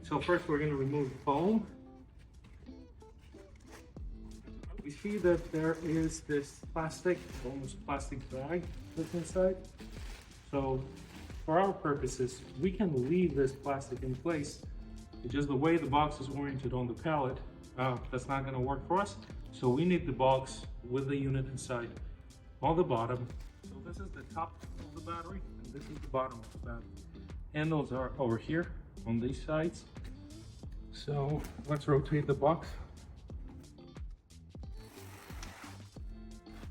So first we're going to remove the foam. We see that there is this plastic, almost plastic bag that's inside. So for our purposes, we can leave this plastic in place. It's just the way the box is oriented on the pallet, that's not going to work for us. So we need the box with the unit inside on the bottom. So this is the top of the battery, and this is the bottom of the battery. Handles are over here on these sides. So let's rotate the box.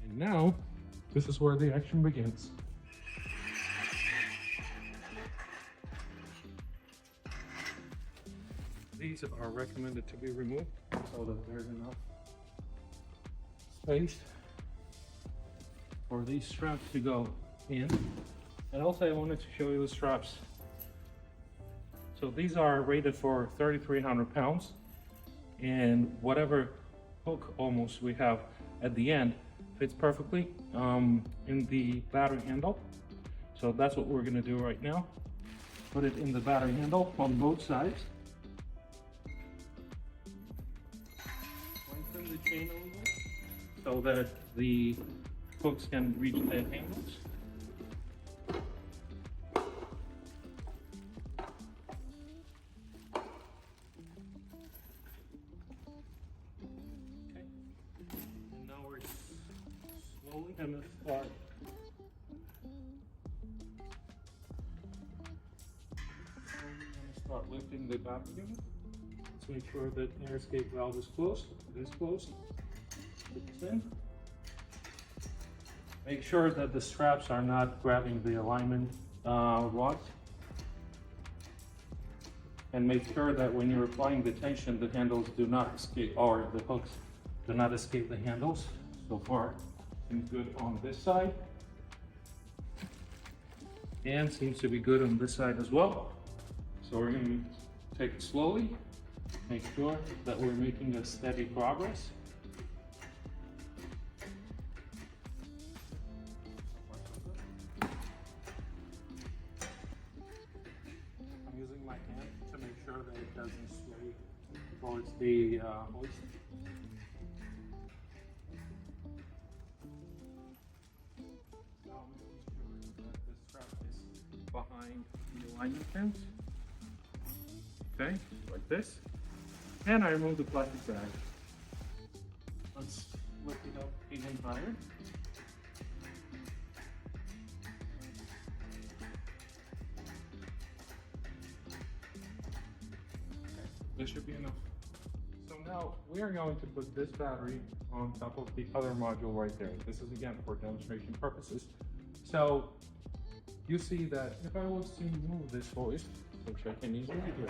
And now, this is where the action begins. These are recommended to be removed so that there's enough space for these straps to go in. And also I wanted to show you the straps. So these are rated for 3,300 pounds, and whatever hook almost we have at the end fits perfectly in the battery handle. So that's what we're going to do right now. Put it in the battery handle on both sides. Lengthen the chain a little bit so that the hooks can reach the handles. Slowly gonna start lifting the battery unit. Let's make sure that air escape valve is closed. It is closed. Put this in. Make sure that the straps are not grabbing the alignment rods. And make sure that when you're applying the tension, the handles do not escape, or the hooks do not escape the handles. So far, seems good on this side. And seems to be good on this side as well. So we're going to take it slowly, make sure that we're making a steady progress. I'm using my hand to make sure that it doesn't sway towards the hoist. Behind the alignment pins. Okay, like this. And I remove the plastic bag. Let's lift it up even higher. Okay, this should be enough. So now we are going to put this battery on top of the other module right there. This is again for demonstration purposes. So you see that if I was to move this hoist, which I can easily do,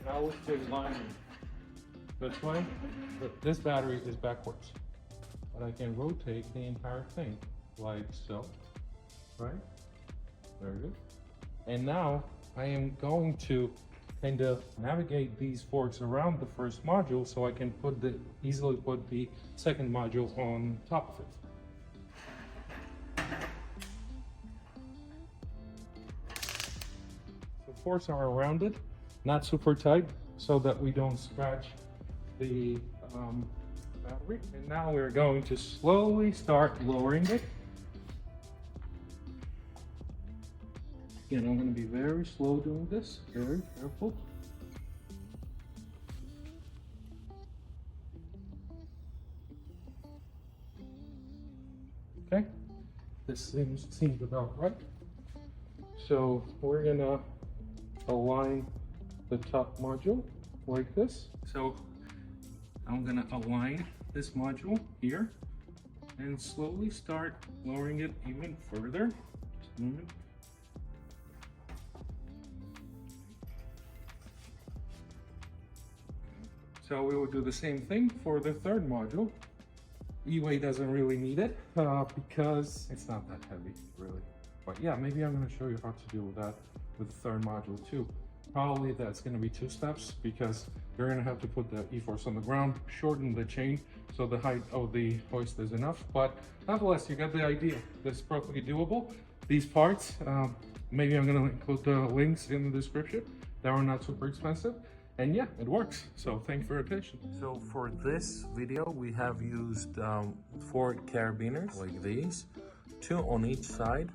if I was to align it this way, this battery is backwards. But I can rotate the entire thing, like so, right? Very good. And now I am going to kind of navigate these forks around the first module so I can easily put the second module on top of it. Forks are rounded, not super tight, so that we don't scratch the battery. And now we're going to slowly start lowering it. Again, I'm going to be very slow doing this, very careful. Okay, this seems about right. So we're gonna align the top module like this. So I'm gonna align this module here and slowly start lowering it even further. Just a moment. So we will do the same thing for the third module. E-way doesn't really need it because it's not that heavy, really. But yeah, maybe I'm going to show you how to deal with that with the third module too. Probably that's going to be 2 steps because you're going to have to put the eForce on the ground, shorten the chain so the height of the hoist is enough. But nonetheless, you got the idea. This is perfectly doable. These parts, maybe I'm going to include the links in the description. They are not super expensive. And yeah, it works. So thank you for your attention. So for this video, we have used 4 carabiners like these, 2 on each side.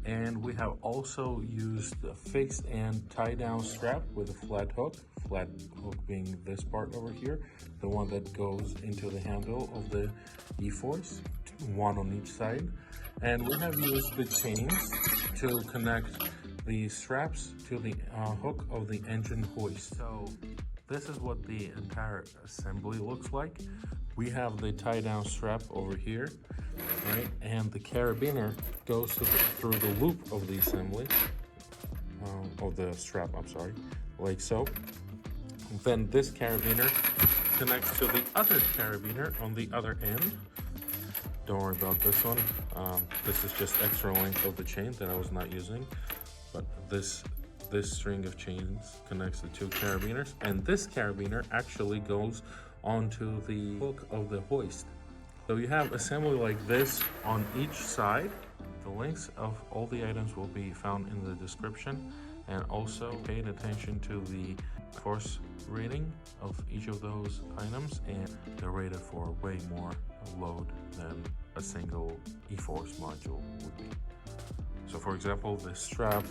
And we have also used a fixed and tie down strap with a flat hook being this part over here, the one that goes into the handle of the eForce, 1 on each side. And we have used the chains to connect the straps to the hook of the engine hoist. So this is what the entire assembly looks like. We have the tie down strap over here, right? And the carabiner goes through the loop of the assembly, of the strap, I'm sorry, like so. Then this carabiner connects to the other carabiner on the other end. Don't worry about this one. This is just extra length of the chain that I was not using. But this string of chains connects the 2 carabiners, and this carabiner actually goes onto the hook of the hoist. So you have assembly like this on each side. The links of all the items will be found in the description, and also pay attention to the force rating of each of those items, and they're rated for way more load than a single eForce module would be. So for example, this strap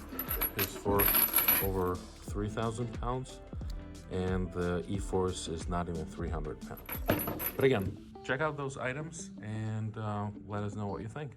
is for over 3,000 pounds and the eForce is not even 300 pounds. But again, check out those items and let us know what you think.